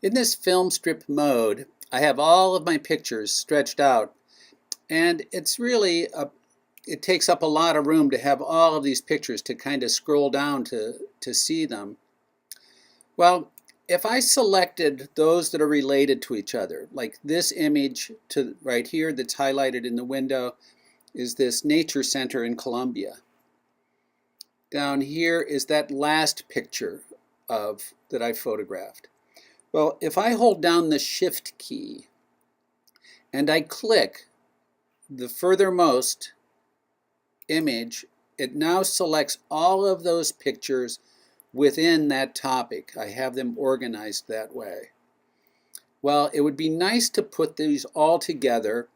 In this film strip mode, I have all of my pictures stretched out, and it takes up a lot of room to have all of these pictures to kind of scroll down to see them. Well, if I selected those that are related to each other, like this image to right here that's highlighted in the window is this nature center in Colombia. Down here is that last picture that I photographed. Well, if I hold down the Shift key and I click the furthermost image, it now selects all of those pictures within that topic. I have them organized that way. Well, it would be nice to put these all together,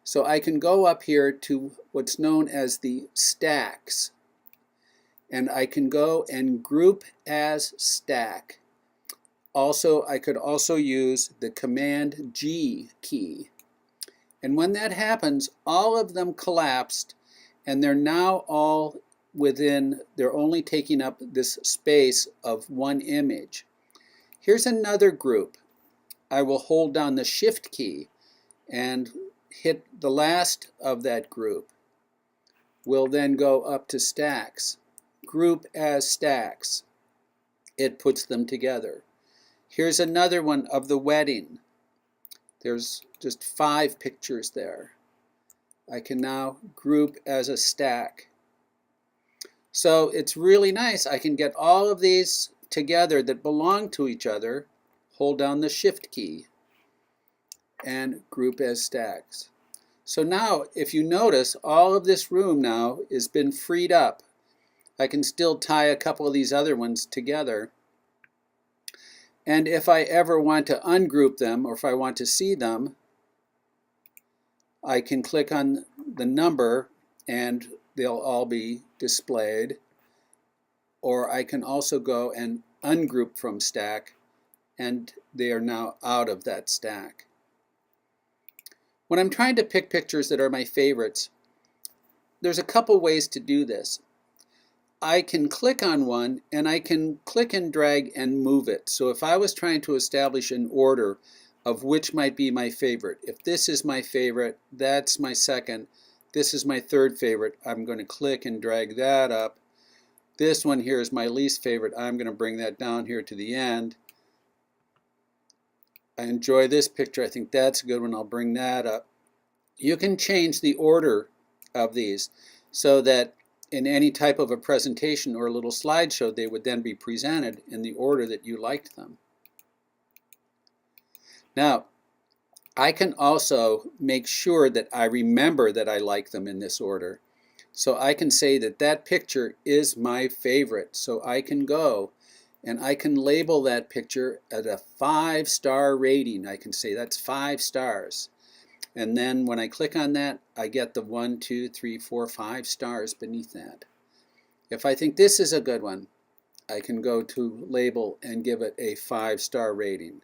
so I can go up here to what's known as the stacks, and I can go and group as stack. Also, I could also use the Command G key. And when that happens, all of them collapsed, and they're now all they're only taking up this space of one image. Here's another group. I will hold down the Shift key and hit the last of that group. We'll then go up to stacks. Group as stacks. It puts them together. Here's another one of the wedding. There's just 5 pictures there. I can now group as a stack. So it's really nice. I can get all of these together that belong to each other, hold down the Shift key, and group as stacks. So now, if you notice, all of this room now has been freed up. I can still tie a couple of these other ones together. And if I ever want to ungroup them, or if I want to see them, I can click on the number and they'll all be displayed. Or I can also go and ungroup from stack, and they are now out of that stack. When I'm trying to pick pictures that are my favorites, there's a couple ways to do this. I can click on one and I can click and drag and move it. So if I was trying to establish an order of which might be my favorite, if this is my favorite, that's my second, this is my third favorite, I'm going to click and drag that up. This one here is my least favorite. I'm going to bring that down here to the end. I enjoy this picture. I think that's a good one. I'll bring that up. You can change the order of these so that in any type of a presentation or a little slideshow, they would then be presented in the order that you liked them. Now, I can also make sure that I remember that I like them in this order. So I can say that that picture is my favorite. So I can go and I can label that picture at a 5-star rating. I can say that's 5 stars. And then when I click on that, I get the 1, 2, 3, 4, 5 stars beneath that. If I think this is a good one, I can go to label and give it a 5-star rating.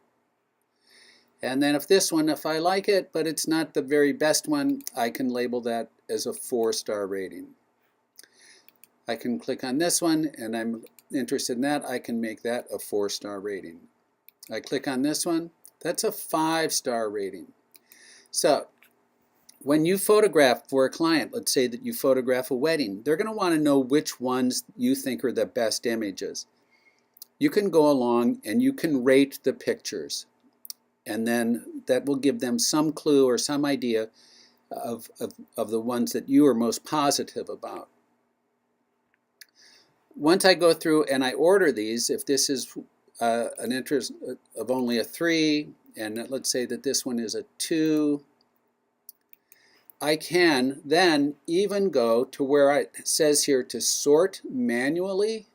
And then if I like it, but it's not the very best one, I can label that as a 4-star rating. I can click on this one, and I'm interested in that. I can make that a 4-star rating. I click on this one, that's a 5-star rating. So when you photograph for a client, let's say that you photograph a wedding, they're going to want to know which ones you think are the best images. You can go along and you can rate the pictures, and then that will give them some clue or some idea of the ones that you are most positive about. Once I go through and I order these, if this is an interest of only a 3, and let's say that this one is a 2, I can then even go to where it says here to sort manually.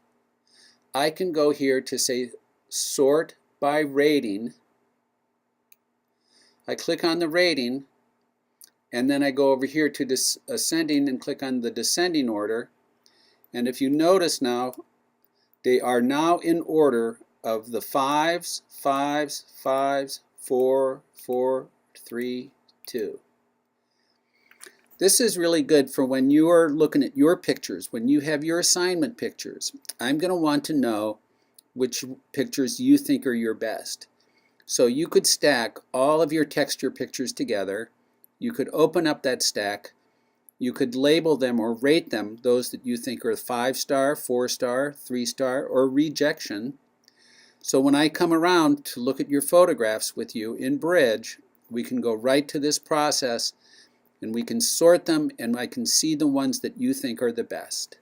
I can go here to say sort by rating. I click on the rating, and then I go over here to ascending and click on the descending order. And if you notice now, they are now in order of the 5s, 5s, 5s, 4, 4, 3, 2. This is really good for when you are looking at your pictures, when you have your assignment pictures. I'm going to want to know which pictures you think are your best. So you could stack all of your texture pictures together. You could open up that stack. You could label them or rate them, those that you think are 5-star, 4-star, 3-star, or rejection. So when I come around to look at your photographs with you in Bridge, we can go right to this process and we can sort them, and I can see the ones that you think are the best.